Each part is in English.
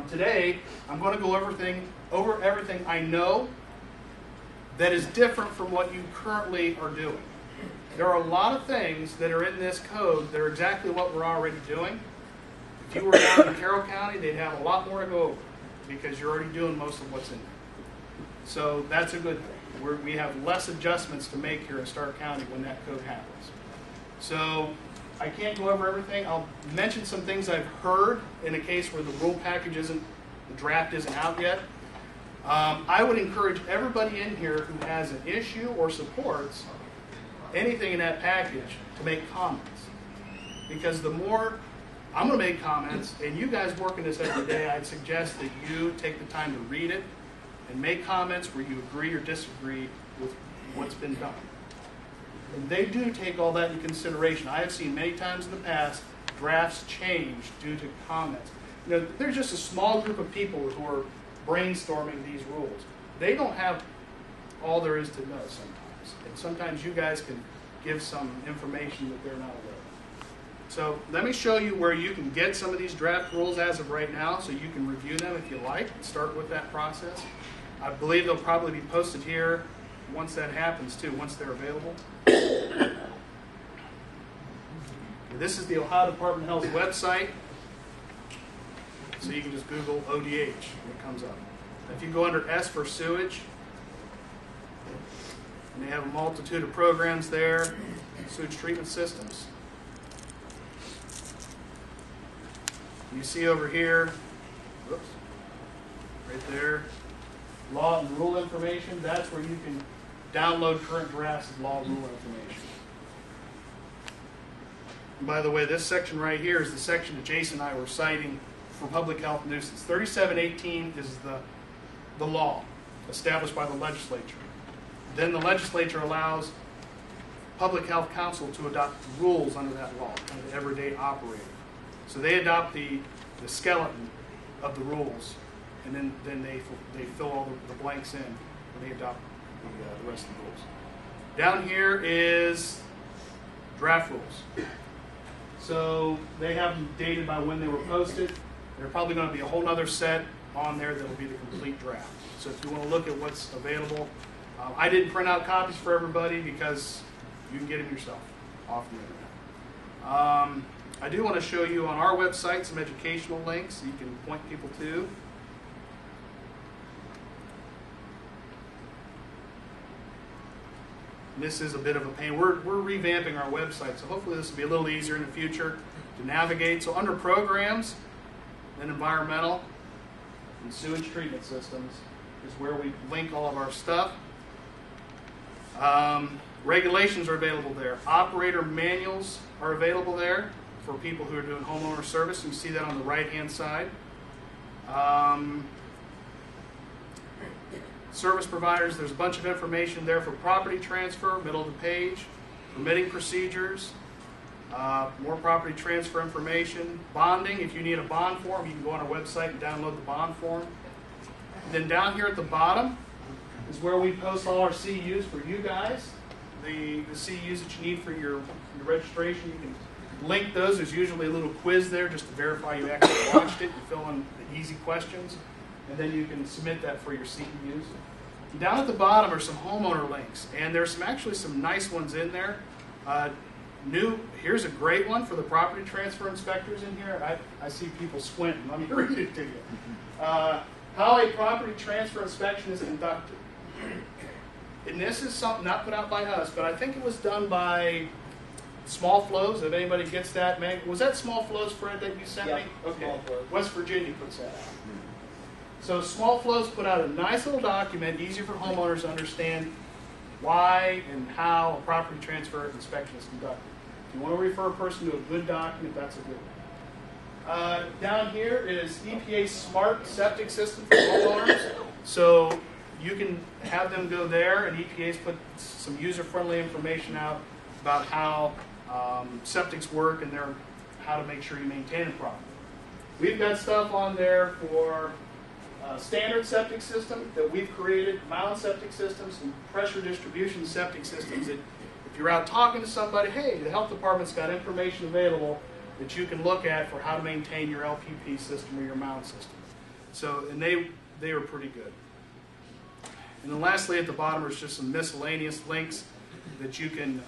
Today, I'm going to go over everything I know that is different from what you currently are doing. There are a lot of things that are in this code that are exactly what we're already doing. If you were down in Carroll County, they'd have a lot more to go over because you're already doing most of what's in there. So that's a good thing. We have less adjustments to make here in Stark County when that code happens. So I can't go over everything. I'll mention some things I've heard in a case where the rule package the draft isn't out yet. I would encourage everybody in here who has an issue or supports anything in that package to make comments. Because the more I'm going to make comments, and you guys working this every day, I'd suggest that you take the time to read it and make comments where you agree or disagree with what's been done. And they do take all that into consideration. I have seen many times in the past drafts change due to comments. You know, there's just a small group of people who are brainstorming these rules. They don't have all there is to know sometimes. And sometimes you guys can give some information that they're not aware of. So let me show you where you can get some of these draft rules as of right now so you can review them if you like and start with that process. I believe they'll probably be posted here once that happens too, once they're available. This is the Ohio Department of Health's website. So you can just Google ODH and it comes up. If you go under S for sewage, and they have a multitude of programs there, sewage treatment systems. You see over here, whoops, right there, law and rule information. That's where you can download current drafts of law and rule information. And by the way, this section right here is the section that Jason and I were citing for public health nuisance. 3718 is the law established by the legislature. Then the legislature allows Public Health Council to adopt rules under that law, kind of everyday operating. So they adopt the skeleton of the rules, and then they fill all the blanks in, and they adopt the rest of the rules. Down here is draft rules. So they have them dated by when they were posted. There's probably going to be a whole other set on there that will be the complete draft. So if you want to look at what's available, I didn't print out copies for everybody because you can get them yourself off the internet. I do want to show you on our website some educational links you can point people to. This is a bit of a pain. We're revamping our website, so hopefully this will be a little easier in the future to navigate. So under programs, then environmental and sewage treatment systems is where we link all of our stuff. Regulations are available there. Operator manuals are available there for people who are doing homeowner service. You see that on the right-hand side. Service providers, there's a bunch of information there for property transfer, middle of the page, permitting procedures, more property transfer information, bonding. If you need a bond form, you can go on our website and download the bond form. And then down here at the bottom is where we post all our CUs for you guys. The CUs that you need for your registration, you can link those. There's usually a little quiz there just to verify you actually watched it. You fill in the easy questions, and then you can submit that for your CEUs. Down at the bottom are some homeowner links, and there's actually some nice ones in there. Here's a great one for the property transfer inspectors in here. I see people squinting. Let me read it to you. How a property transfer inspection is conducted. And this is something not put out by us, but I think it was done by Small Flows. If anybody gets that, was that Small Flows, Fred, that you sent me? Okay. Small Flows. West Virginia puts that out. So Small Flows put out a nice little document, easier for homeowners to understand why and how a property transfer inspection is conducted. If you want to refer a person to a good document, that's a good one. Down here is EPA Smart Septic System for homeowners. So you can have them go there, and EPA's put some user-friendly information out about how septics work and how to make sure you maintain it properly. We've got stuff on there for standard septic system that we've created, mound septic systems, and pressure distribution septic systems that if you're out talking to somebody, hey, the health department's got information available that you can look at for how to maintain your LPP system or your mound system. So, and they are pretty good. And then lastly, at the bottom is just some miscellaneous links that you can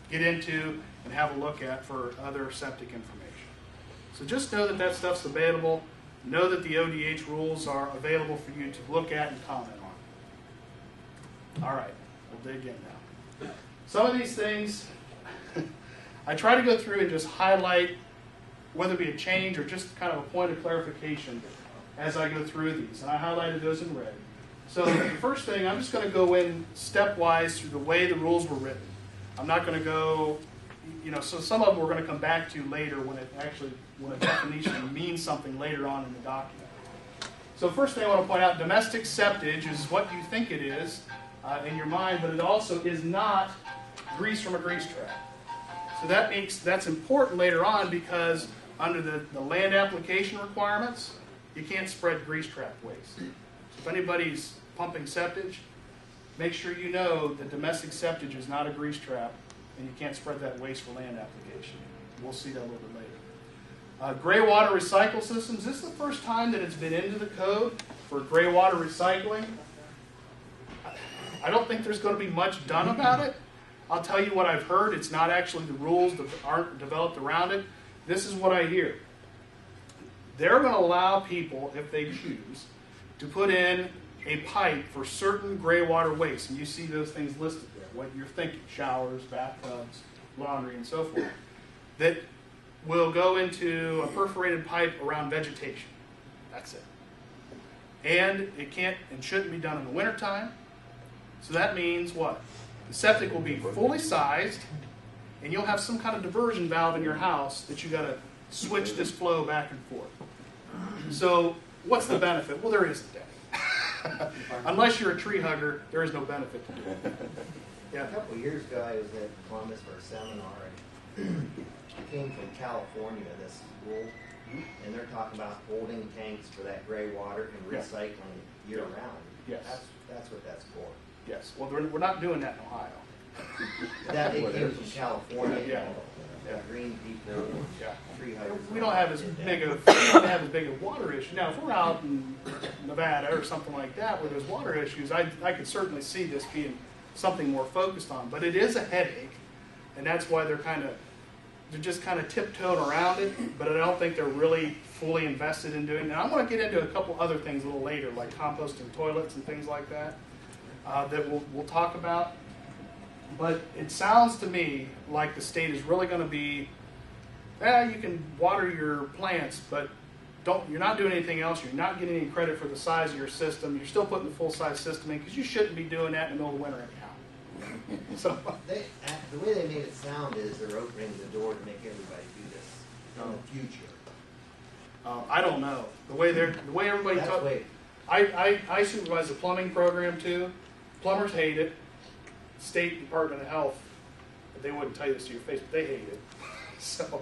get into and have a look at for other septic information. So just know that that stuff's available. Know that the ODH rules are available for you to look at and comment on. All right, we'll dig in now. Some of these things, I try to go through and just highlight whether it be a change or just kind of a point of clarification as I go through these. And I highlighted those in red. So the first thing, I'm just going to go in stepwise through the way the rules were written. I'm not going to go, so some of them we're going to come back to later when a definition means something later on in the document. So first thing I want to point out, domestic septage is what you think it is in your mind, but it also is not grease from a grease trap. So that's important later on because under the land application requirements, you can't spread grease trap waste. So if anybody's pumping septage, make sure you know that domestic septage is not a grease trap and you can't spread that waste for land application. We'll see that a little bit later. Gray water recycle systems. This is the first time that it's been into the code for gray water recycling. I don't think there's going to be much done about it. I'll tell you what I've heard. It's not actually the rules that aren't developed around it. This is what I hear. They're going to allow people, if they choose, to put in a pipe for certain gray water waste. And you see those things listed there, what you're thinking, showers, bathtubs, laundry, and so forth, that will go into a perforated pipe around vegetation. That's it. And it can't and shouldn't be done in the wintertime. So that means what? The septic will be fully sized, and you'll have some kind of diversion valve in your house that you got to switch this flow back and forth. So what's the benefit? Well, there isn't any. Unless you're a tree hugger, there is no benefit to it. Yeah. A couple of years ago, I was at Columbus for a seminar, and it came from California, this rule, and they're talking about holding tanks for that gray water and recycling year-round. Yes. That's what that's for. Yes. Well, we're not doing that in Ohio. That it came from California. Yeah. Green people, tree huggers. We don't have as big a water issue. Now, if we're out in Nevada or something like that where there's water issues, I could certainly see this being something more focused on. But it is a headache, and that's why they're just kind of tiptoeing around it. But I don't think they're really fully invested in doing it. And I'm going to get into a couple other things a little later, like composting toilets and things like that, that we'll talk about. But it sounds to me like the state is really going to be, you can water your plants, but you're not doing anything else. You're not getting any credit for the size of your system. You're still putting the full-size system in because you shouldn't be doing that in the middle of winter anyhow. So the way they made it sound is they're opening the door to make everybody do this in the future. I don't know. The way everybody talks. I supervise the plumbing program too. Plumbers hate it. State Department of Health, they wouldn't tell you this to your face, but they hate it. So,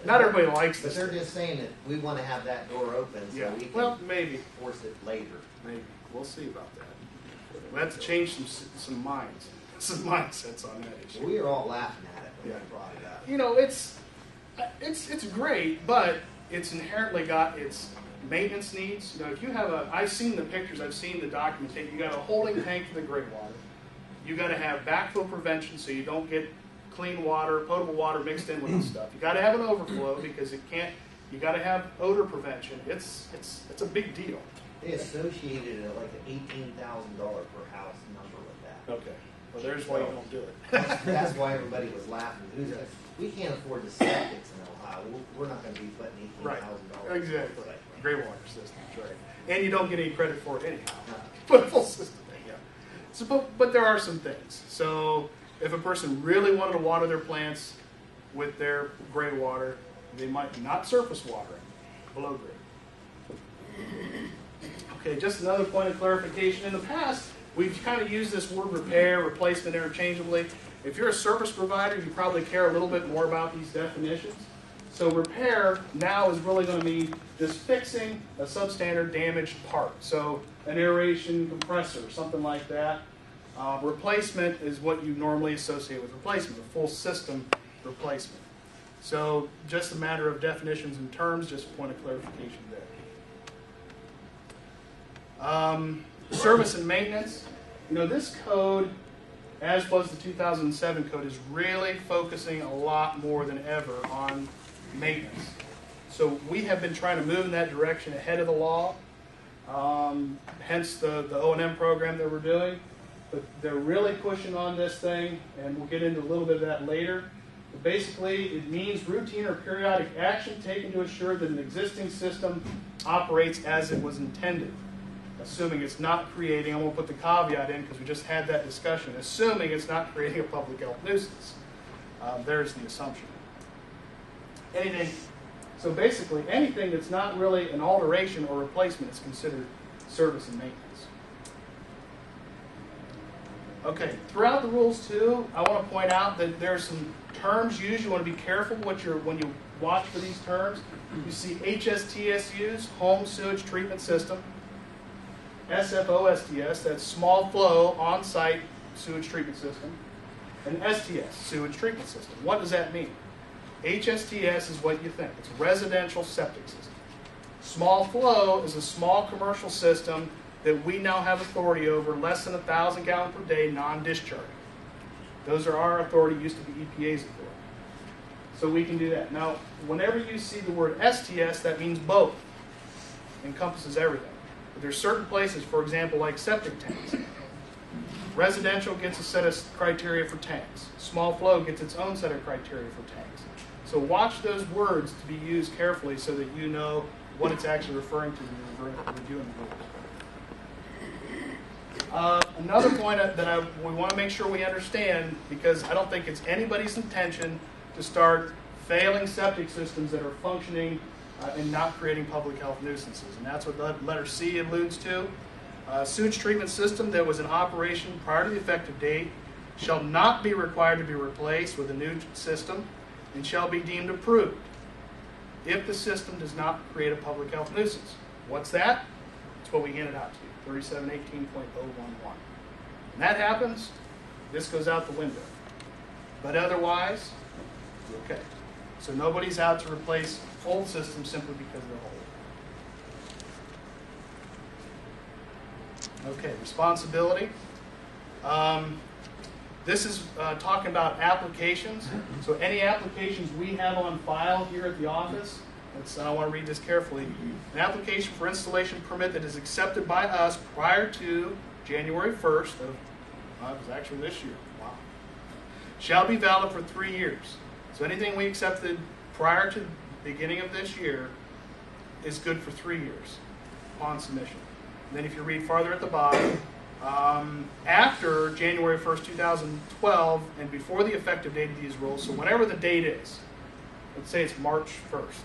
not everybody likes this. But they're just saying that we want to have that door open so we can maybe force it later. Maybe. We'll see about that. We'll have to change some minds, some mindsets on that issue. We were all laughing at it when we brought it up. You know, it's great, but it's inherently got its maintenance needs. You know, if you have I've seen the pictures, I've seen the documentation. You got a holding tank for the gray water. You got to have backflow prevention so you don't get clean water, potable water mixed in with the stuff. You got to have an overflow because it can't. You got to have odor prevention. It's a big deal. They associated like an $18,000 per house number with that. Okay. Well, there's why you don't do it. That's why everybody was laughing. We can't afford the septics in Ohio. We're not going to be putting $18,000. Right. Exactly. Gray water systems, right? And you don't get any credit for it anyhow. But full system. So, but there are some things. So if a person really wanted to water their plants with their gray water, they might not surface water it, below grade. Okay, just another point of clarification. In the past, we've kind of used this word repair, replacement interchangeably. If you're a service provider, you probably care a little bit more about these definitions. So repair now is really going to mean just fixing a substandard damaged part. So an aeration compressor, something like that. Replacement is what you normally associate with replacement, a full system replacement. So just a matter of definitions and terms, just a point of clarification there. Service and maintenance. You know, this code, as was the 2007 code, is really focusing a lot more than ever on maintenance. So we have been trying to move in that direction ahead of the law, hence the O&M program that we're doing. But they're really pushing on this thing, and we'll get into a little bit of that later. But basically, it means routine or periodic action taken to ensure that an existing system operates as it was intended. Assuming it's not creating, I'm going to put the caveat in because we just had that discussion, assuming it's not creating a public health nuisance. There's the assumption. Anything, so basically anything that's not really an alteration or replacement is considered service and maintenance. Okay, throughout the rules too, I want to point out that there's some terms used. You want to be careful when you watch for these terms. You see HSTSUs, Home Sewage Treatment System. SFOSTS, that's Small Flow On-Site Sewage Treatment System. And STS, Sewage Treatment System. What does that mean? HSTS is what you think. It's a residential septic system. Small Flow is a small commercial system that we now have authority over, less than 1,000 gallons per day, non-discharging. Those are our authority, used to be EPA's authority. So we can do that. Now, whenever you see the word STS, that means both. Encompasses everything. But there's certain places, for example, like septic tanks. Residential gets a set of criteria for tanks. Small flow gets its own set of criteria for tanks. So watch those words to be used carefully so that you know what it's actually referring to when you're reviewing the rules. Another point that we want to make sure we understand, because I don't think it's anybody's intention to start failing septic systems that are functioning and not creating public health nuisances. And that's what letter C alludes to. Sewage treatment system that was in operation prior to the effective date shall not be required to be replaced with a new system and shall be deemed approved if the system does not create a public health nuisance. What's that? That's what we handed out to you. 3718.011. When that happens, this goes out the window. But otherwise, okay. So nobody's out to replace old systems simply because they're old. Okay, responsibility. This is talking about applications. So any applications we have on file here at the office, I want to read this carefully. An application for installation permit that is accepted by us prior to January 1st of, it was actually this year, wow, shall be valid for 3 years. So anything we accepted prior to the beginning of this year is good for 3 years upon submission. And then if you read farther at the bottom, after January 1st, 2012, and before the effective date of these rules, so whenever the date is, let's say it's March 1st,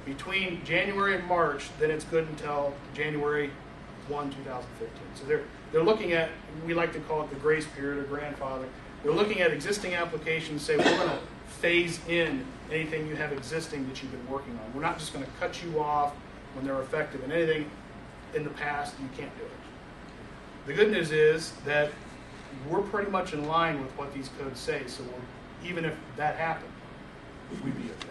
between January and March, then it's good until January 1, 2015. So they're looking at, we like to call it the grace period or grandfather. They're looking at existing applications, say we're going to phase in anything you have existing that you've been working on. We're not just going to cut you off when they're effective, and anything in the past, you can't do it. The good news is that we're pretty much in line with what these codes say, so even if that happened, we'd be okay.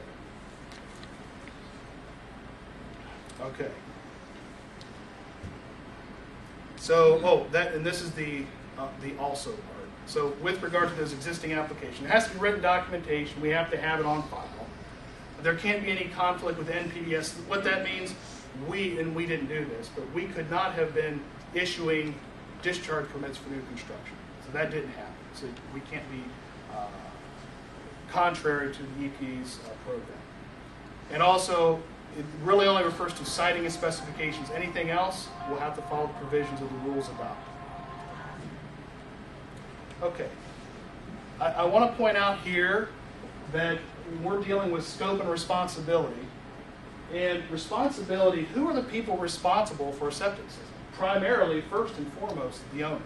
Okay. So, and this is the also part. So, with regard to those existing applications, there has to be written documentation. We have to have it on file. There can't be any conflict with NPDES. What that means, we didn't do this, but we could not have been issuing discharge permits for new construction. So that didn't happen. So we can't be contrary to the EPA's program. And also, it really only refers to citing and specifications. Anything else, we'll have to follow the provisions of the rules about. Okay. I want to point out here that we're dealing with scope and responsibility. And responsibility, who are the people responsible for a septic system? Primarily, first and foremost, the owner.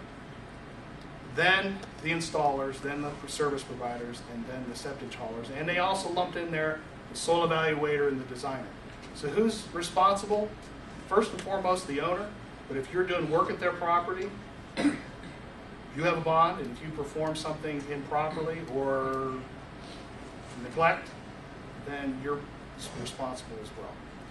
Then the installers, then the service providers, and then the septic haulers. And they also lumped in there the soil evaluator and the designer. So who's responsible? First and foremost, the owner. But if you're doing work at their property, you have a bond, and if you perform something improperly or neglect, then you're responsible as well.